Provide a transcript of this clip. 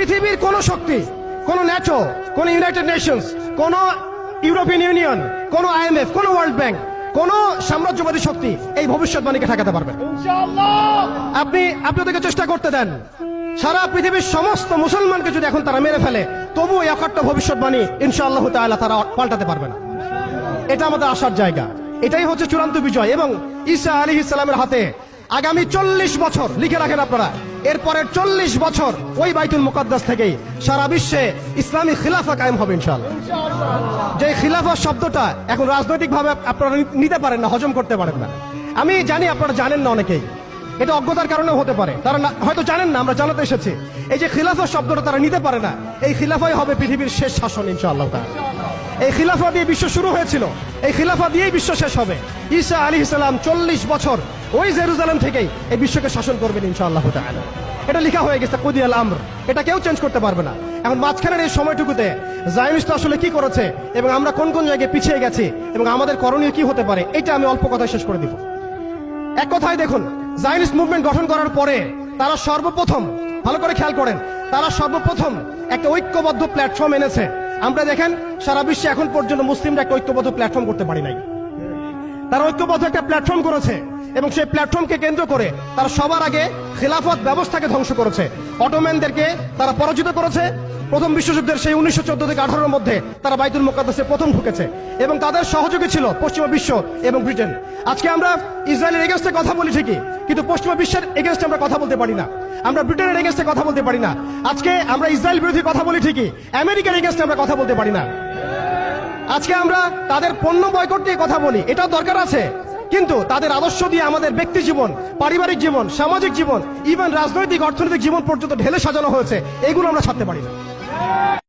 পৃথিবীর কোন শক্তি, কোন ন্যাটো, কোন ইউনাইটেড নেশনস, কোন ইউরোপিয়ান ইউনিয়ন, কোন IMF, কোন ওয়ার্ল্ড ব্যাংক, কোন সাম্রাজ্যবাদী শক্তি এই ভবিষ্যৎবাণীকে ঠেকাতে পারবে না। আপনি ওদেরকে চেষ্টা করতে দেন, সারা পৃথিবীর সমস্ত মুসলমানকে যদি এখন তারা মেরে ফেলে, তবু এই অকাট্য ভবিষ্যৎবাণী ইনশাআল্লাহ তাআলা তারা পাল্টাতে পারবে না। এটা আমাদের আশার জায়গা, এটাই হচ্ছে চূড়ান্ত বিজয়। এবং ঈসা আলাইহিস সালামের হাতে আগামী 40 বছর, লিখে রাখেন আপনারা, এরপরের 40 বছর ওই বাইতুল মুকাদ্দাস থেকেই সারা বিশ্বে ইসলামী খিলাফা কায়েম হবে ইনশাআল্লাহ। যে খিলাফা শব্দটা এখন রাজনৈতিকভাবে আপনারা নিতে পারেন না, হজম করতে পারেন না। আমি জানি আপনারা জানেন না, অনেকেই এটা অজ্ঞতার কারণে হতে পারে, তারা হয়তো জানেন না, আমরা জানাতে এসেছি। এই যে খিলাফা শব্দটা তারা নিতে পারে না, এই খিলাফাই হবে পৃথিবীর শেষ শাসন ইনশাআল্লাহ তাআলা। এই খিলাফা দিয়ে বিশ্ব শুরু হয়েছিল, এই খিলাফা দিয়েই বিশ্ব শেষ হবে। ঈসা আলাইহিস সালাম 40 বছর ওই জেরুজালেম থেকেই এই বিশ্বকে শাসন করবেন ইনশাআল্লাহ তাআলা। এটা লেখা হয়ে গেছে, কুদিয়াল আমর, এটা কেউ চেঞ্জ করতে পারবে না। এখন মাঝখানের এই সময়টুকুতে জায়নিস্ট আসলে কি করেছে এবং আমরা কোন কোন জায়গায় পিছিয়ে গেছি এবং আমাদের করণীয় কি হতে পারে, এটা আমি অল্প কথায় শেষ করে দিব। এক কথায় দেখুন, জায়নিস্ট মুভমেন্ট গঠন করার পরে তারা সর্বপ্রথম, ভালো করে খেয়াল করেন, তারা সর্বপ্রথম একটা ঐক্যবদ্ধ প্ল্যাটফর্ম এনেছে। আমরা দেখেন সারা বিশ্বে এখন পর্যন্ত মুসলিমরা একটা ঐক্যবদ্ধ প্ল্যাটফর্ম করতে পারি নাই। তারা ঐক্যবদ্ধ একটা প্ল্যাটফর্ম করেছে এবং সেই প্ল্যাটফর্মকে কেন্দ্র করে তারা সবার আগে খিলাফত ব্যবস্থাকে ধ্বংস করেছে। অটোম্যানদেরকে তারা পরাজিত করেছে। প্রথম বিশ্বযুদ্ধের সেই 1914 থেকে 18-এর মধ্যে তারা বাইতুল মুকাদ্দাসে প্রথম ঢুকেছে এবং তাদের সহযোগী ছিল পশ্চিমা বিশ্ব এবং ব্রিটেন। আজকে আমরা ইসরায়েলের এগেইনস্টে কথা বলি ঠিকই, কিন্তু পশ্চিমা বিশ্বের এগেইনস্টে আমরা কথা বলতে পারি না। আমরা ব্রিটেনের এগেইনস্টে কথা বলতে পারি না। আজকে আমরা ইসরায়েল বিরোধী কথা বলি ঠিকই, আমেরিকার এগেইনস্টে আমরা কথা বলতে পারি না। আজকে আমরা তাদের পণ্য বয়কট নিয়ে কথা বলি, এটাও দরকার আছে, কিন্তু তাদের আদর্শ দিয়ে আমাদের ব্যক্তি জীবন, পারিবারিক জীবন, সামাজিক জীবন, ইভেন রাজনৈতিক অর্থনৈতিক জীবন পর্যন্ত ঢেলে সাজানো হয়েছে, এগুলো আমরা ছাড়তে পারি না।